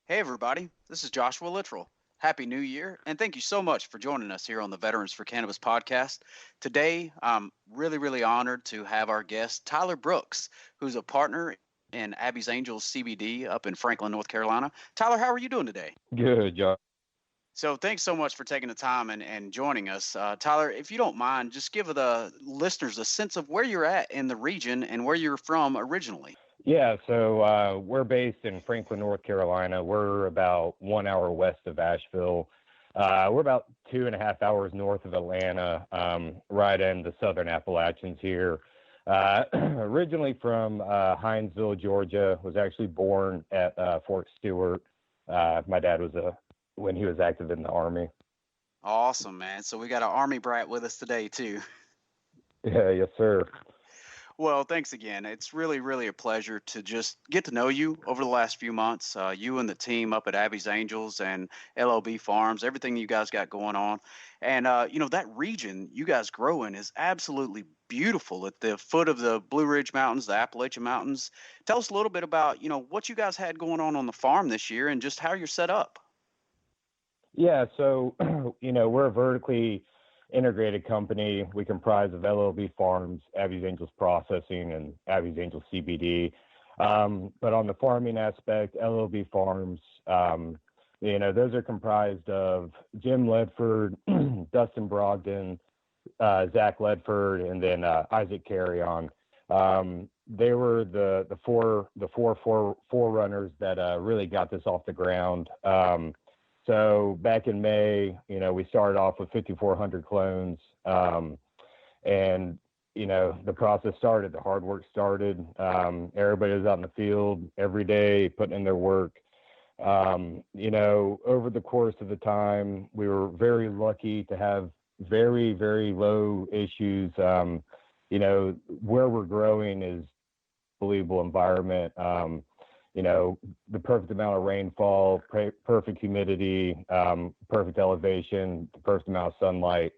Hey, everybody, this is Joshua Littrell. Happy New Year, and thank you so much for joining us here on the Veterans for Cannabis podcast. Today, I'm really honored to have our guest, Tyler Brooks, who's a partner in Abby's Angels CBD up in Franklin, North Carolina. Tyler, how are you doing today? Good, Josh. So, thanks so much for taking the time and joining us. Tyler, if you don't mind, just give the listeners a sense of where you're at in the region and where you're from originally. Yeah, so we're based in Franklin, North Carolina. We're about 1 hour west of Asheville. We're about 2.5 hours north of Atlanta, right in the southern Appalachians here. Originally from Hinesville, Georgia. Was actually born at Fort Stewart. My dad was when he was active in the Army. Awesome, man. So, we got an Army brat with us today, too. Yeah, yes, sir. Well, thanks again. It's really a pleasure to just get to know you over the last few months. You and the team up at Abby's Angels and LLB Farms, everything you guys got going on. And, that region you guys grow in is absolutely beautiful at the foot of the Blue Ridge Mountains, the Appalachian Mountains. Tell us a little bit about, what you guys had going on the farm this year and just how you're set up. Yeah, so we're a vertically integrated company. We comprise of LLB Farms, Abby's Angels Processing, and Abby's Angels CBD. But on the farming aspect, LLB Farms, those are comprised of Jim Ledford, Dustin Brogdon, Zach Ledford, and then Isaac Carrion. They were the four forerunners that really got this off the ground. So back in May, we started off with 5,400 clones, and the process started, the hard work started. Everybody was out in the field every day, putting in their work. Over the course of the time, we were very lucky to have very low issues. Where we're growing is believable environment. The perfect amount of rainfall, perfect humidity, perfect elevation, the perfect amount of sunlight.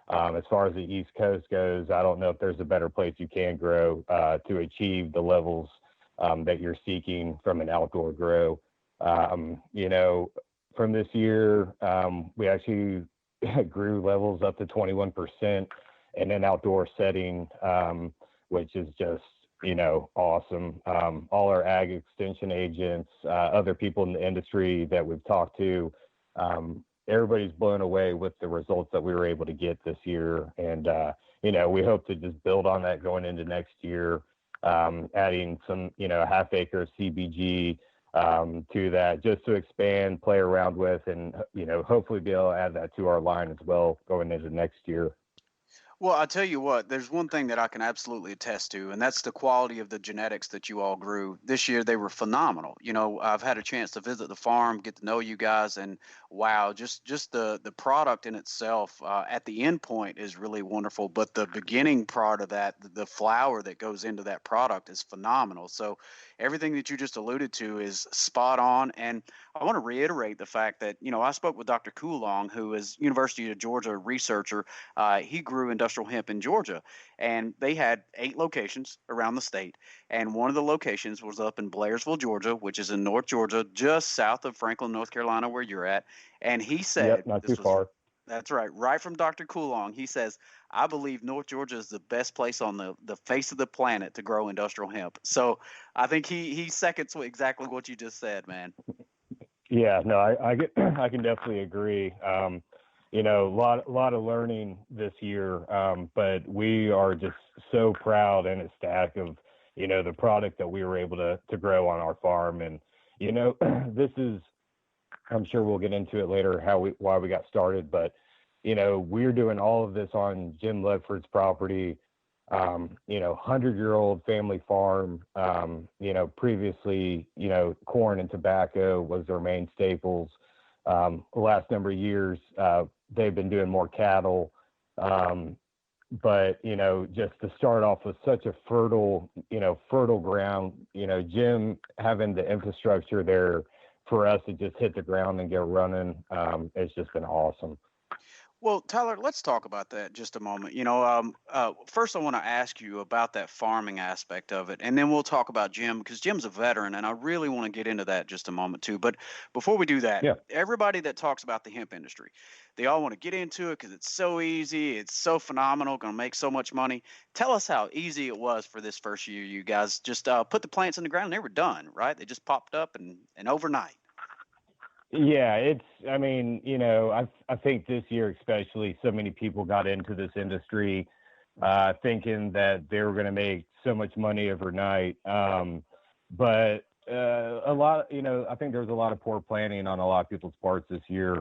As far as the East Coast goes, I don't know if there's a better place you can grow to achieve the levels that you're seeking from an outdoor grow. From this year, we actually grew levels up to 21% in an outdoor setting, which is just awesome. All our ag extension agents, other people in the industry that we've talked to, everybody's blown away with the results that we were able to get this year. And, we hope to just build on that going into next year, adding some, half acre CBG to that just to expand, play around with, and, hopefully be able to add that to our line as well going into next year. Well, I'll tell you what, there's one thing that I can absolutely attest to, and that's the quality of the genetics that you all grew. This year, they were phenomenal. I've had a chance to visit the farm, get to know you guys, and wow, just the product in itself at the end point is really wonderful. But the beginning part of that, the flower that goes into that product is phenomenal. So everything that you just alluded to is spot on. And I want to reiterate the fact that, I spoke with Dr. Coulong, who is University of Georgia researcher. He grew industrial hemp in Georgia, and they had 8 locations around the state. And one of the locations was up in Blairsville, Georgia, which is in North Georgia, just south of Franklin, North Carolina, where you're at. And he said, Yep, not too far. that's right from Dr. Coulong. He says, I believe North Georgia is the best place on the face of the planet to grow industrial hemp. So I think he seconds exactly what you just said, man. Yeah, no, I can definitely agree. A lot of learning this year, but we are just so proud and ecstatic of the product that we were able to grow on our farm. And this is, I'm sure we'll get into it later why we got started, but we're doing all of this on Jim Ledford's property. 100-year-old family farm. Previously, corn and tobacco was their main staples. The last number of years, they've been doing more cattle. But, just to start off with such a fertile ground, Jim having the infrastructure there for us to just hit the ground and get running, it's just been awesome. Well, Tyler, let's talk about that just a moment. First I want to ask you about that farming aspect of it, and then we'll talk about Jim because Jim's a veteran, and I really want to get into that just a moment too. But before we do that, Yeah. everybody that talks about the hemp industry, they all want to get into it because it's so easy, it's so phenomenal, going to make so much money. Tell us how easy it was for this first year. You guys just put the plants in the ground, and they were done, right? They just popped up and overnight. Yeah, I mean, I think this year especially, so many people got into this industry thinking that they were going to make so much money overnight. But a lot, I think there was a lot of poor planning on a lot of people's parts this year.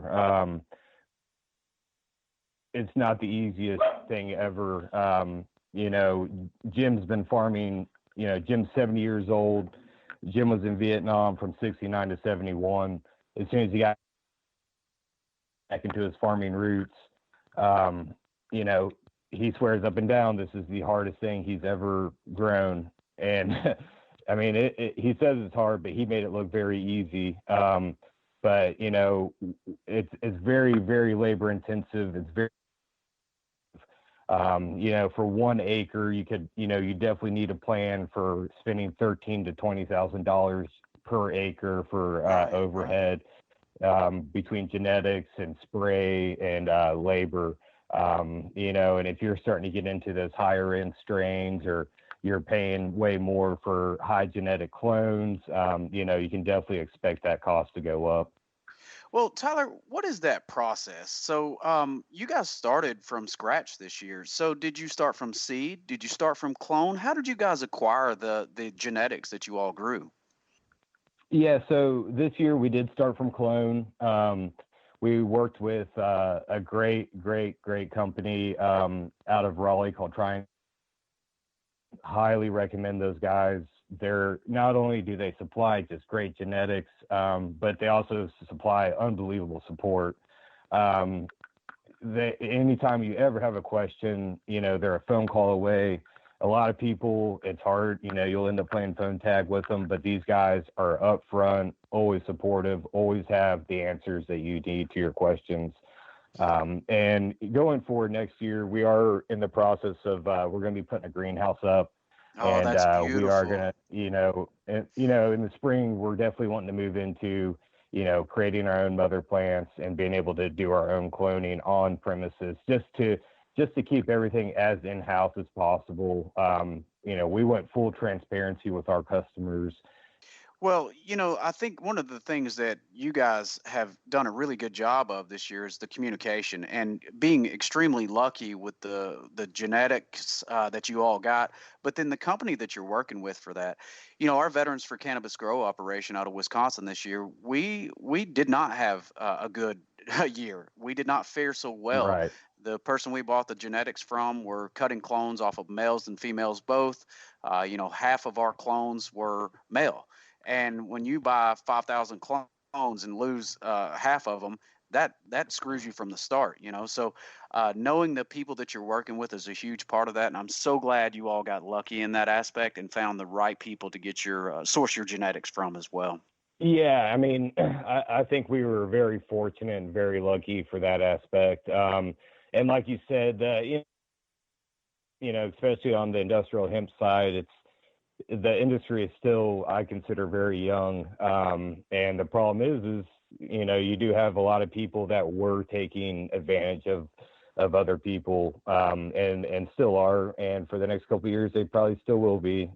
It's not the easiest thing ever. Jim's been farming, Jim's 70 years old. Jim was in Vietnam from 69 to 71. As soon as he got back into his farming roots, um, you know, he swears up and down this is the hardest thing he's ever grown. And I mean, he says it's hard, but he made it look very easy. But it's very, very labor intensive. It's very, for 1 acre, you definitely need a plan for spending $13,000 to $20,000 per acre for Right, right. overhead, between genetics and spray and labor. And if you're starting to get into those higher end strains, or you're paying way more for high genetic clones, you can definitely expect that cost to go up. Well, Tyler, what is that process? So, you guys started from scratch this year. So, did you start from seed? Did you start from clone? How did you guys acquire the genetics that you all grew? Yeah, so this year we did start from clone. We worked with a great, great, great company out of Raleigh called Triangle. Highly recommend those guys. They're not only do they supply just great genetics, but they also supply unbelievable support. Um, Anytime you ever have a question, they're a phone call away. A lot of people, it's hard, you'll end up playing phone tag with them, but these guys are upfront, always supportive, always have the answers that you need to your questions. And going forward next year, we are in the process of we're going to be putting a greenhouse up, Oh, and that's we are going beautiful. to, in the spring, we're definitely wanting to move into, creating our own mother plants and being able to do our own cloning on premises, just to keep everything as in house as possible. We want full transparency with our customers. Well, I think one of the things that you guys have done a really good job of this year is the communication and being extremely lucky with the genetics that you all got, but then the company that you're working with for that. Our Veterans for Cannabis Grow operation out of Wisconsin this year, we did not have a good year. We did not fare so well. Right. The person we bought the genetics from were cutting clones off of males and females both. Half of our clones were male, and when you buy 5,000 clones and lose half of them, that screws you from the start, So knowing the people that you're working with is a huge part of that, and I'm so glad you all got lucky in that aspect and found the right people to get your source your genetics from as well. Yeah, I mean, I think we were very fortunate and very lucky for that aspect. And like you said, especially on the industrial hemp side, the industry is still, I consider, very young. And the problem is, you do have a lot of people that were taking advantage of other people, and still are. And for the next couple of years, they probably still will be.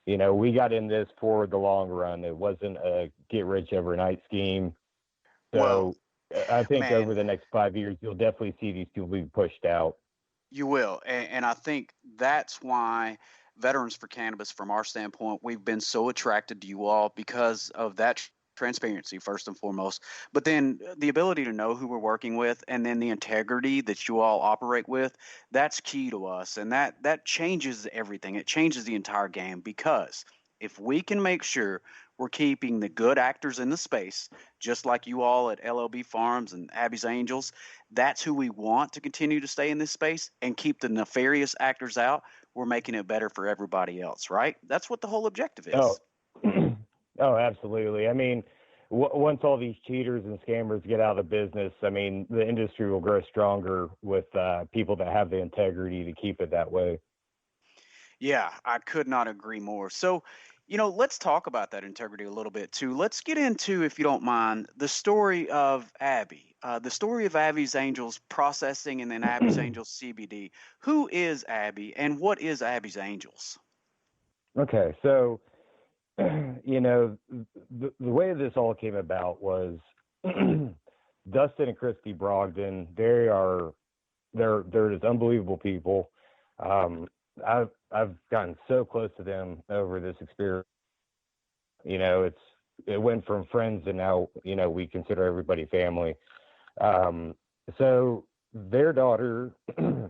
We got in this for the long run. It wasn't a get rich overnight scheme. Well, So I think over man, the next 5 years, you'll definitely see these people be pushed out. you will. And I think that's why Veterans for Cannabis, from our standpoint, we've been so attracted to you all because of that transparency, first and foremost, but then the ability to know who we're working with and then the integrity that you all operate with, that's key to us. And that changes everything. It changes the entire game because if we can make sure we're keeping the good actors in the space, just like you all at LLB Farms and Abby's Angels, that's who we want to continue to stay in this space and keep the nefarious actors out. We're making it better for everybody else, right? That's what the whole objective Oh, is. oh, absolutely. I mean, once all these cheaters and scammers get out of business, I mean, the industry will grow stronger with people that have the integrity to keep it that way. Yeah, I could not agree more. So, let's talk about that integrity a little bit too. Let's get into, if you don't mind, the story of Abby, the story of Abby's Angels Processing and then Abby's Angels CBD. Who is Abby and what is Abby's Angels? Okay, so the way this all came about was Dustin and Christy Brogdon. They're just unbelievable people. I've gotten so close to them over this experience. It went from friends and now we consider everybody family. So their daughter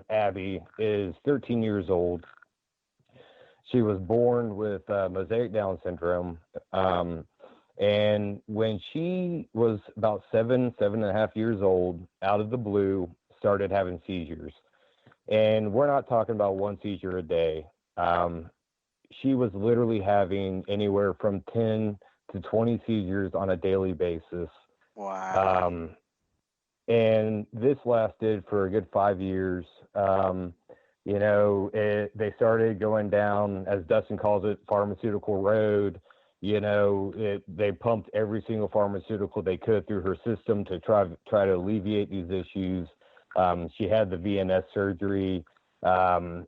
Abby is 13 years old. She was born with mosaic Down syndrome. And when she was about 7.5 years old, out of the blue, started having seizures. And we're not talking about one seizure a day. She was literally having anywhere from 10 to 20 seizures on a daily basis. Wow. And this lasted for a good 5 years. They started going down, as Dustin calls it, pharmaceutical road. They pumped every single pharmaceutical they could through her system to try to alleviate these issues. She had the VNS surgery to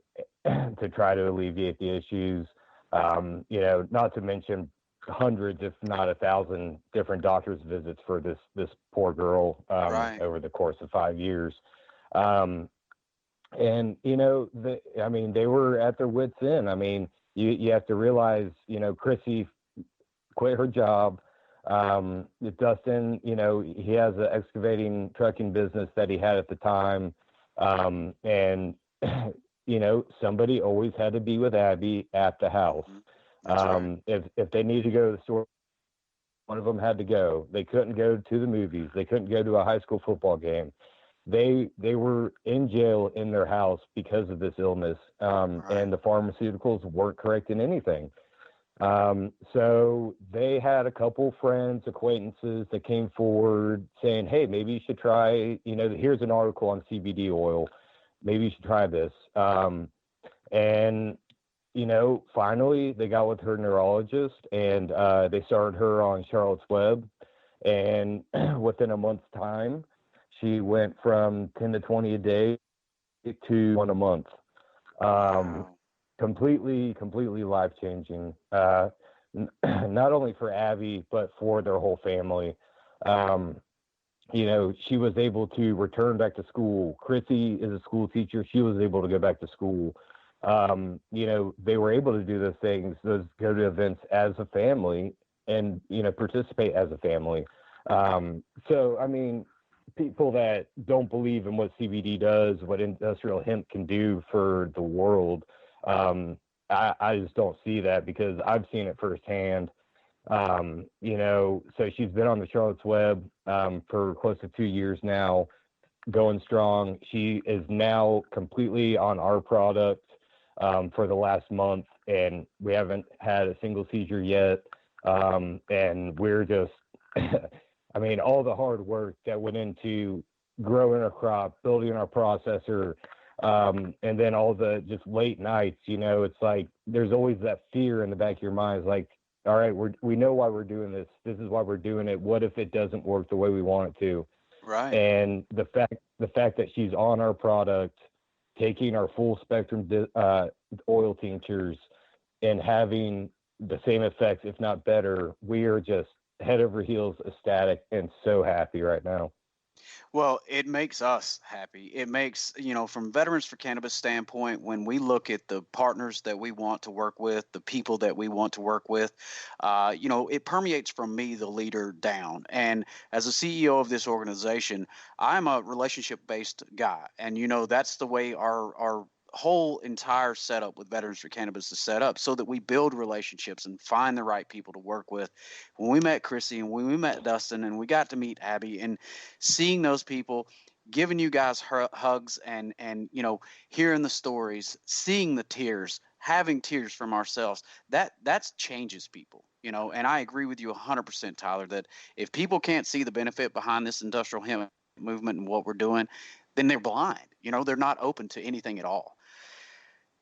try to alleviate the issues. Not to mention hundreds, if not 1,000, different doctor's visits for this poor girl Right. over the course of 5 years. And they were at their wits' end. I mean, you have to realize, Chrissy quit her job. Dustin, he has an excavating trucking business that he had at the time. And somebody always had to be with Abby at the house. That's right. If they needed to go to the store, one of them had to go. They couldn't go to the movies. They couldn't go to a high school football game. They were in jail in their house because of this illness, Right. and the pharmaceuticals weren't correcting anything. So they had a couple friends, acquaintances that came forward saying, hey, maybe you should try, here's an article on CBD oil. Maybe you should try this. And finally they got with her neurologist and they started her on Charlotte's Web. And within a month's time, she went from 10 to 20 a day to 1 a month. Wow. Completely life-changing, not only for Abby, but for their whole family. She was able to return back to school. Chrissy is a school teacher. She was able to go back to school. They were able to do those things, go to events as a family and, participate as a family. So, I mean, people that don't believe in what CBD does, what industrial hemp can do for the world, I just don't see that because I've seen it firsthand. So she's been on the Charlotte's Web for close to 2 years now, going strong. She is now completely on our product for the last month, and we haven't had a single seizure yet. And we're just, I mean, all the hard work that went into growing our crop, building our processor, and then all the just late nights, it's like there's always that fear in the back of your mind. It's like, all right, we know why we're doing this. This is why we're doing it. What if it doesn't work the way we want it to? Right. And the fact that she's on our product, taking our full spectrum oil tinctures and having the same effects, if not better, we are just head over heels ecstatic and so happy right now. Well, it makes us happy. It makes, from Veterans for Cannabis standpoint, when we look at the partners that we want to work with, the people that we want to work with, it permeates from me, the leader, down. And as a CEO of this organization, I'm a relationship-based guy. And, that's the way our whole entire setup with Veterans for Cannabis is set up so that we build relationships and find the right people to work with. When we met Chrissy and when we met Dustin and we got to meet Abby and seeing those people, giving you guys hugs and hearing the stories, seeing the tears, having tears from ourselves, that's changes people, you know. And I agree with you 100%, Tyler, that if people can't see the benefit behind this industrial hemp movement and what we're doing, then they're blind. You know, they're not open to anything at all.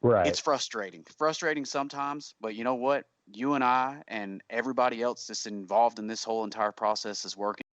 Right. It's frustrating sometimes, but you know what? You and I and everybody else that's involved in this whole entire process is working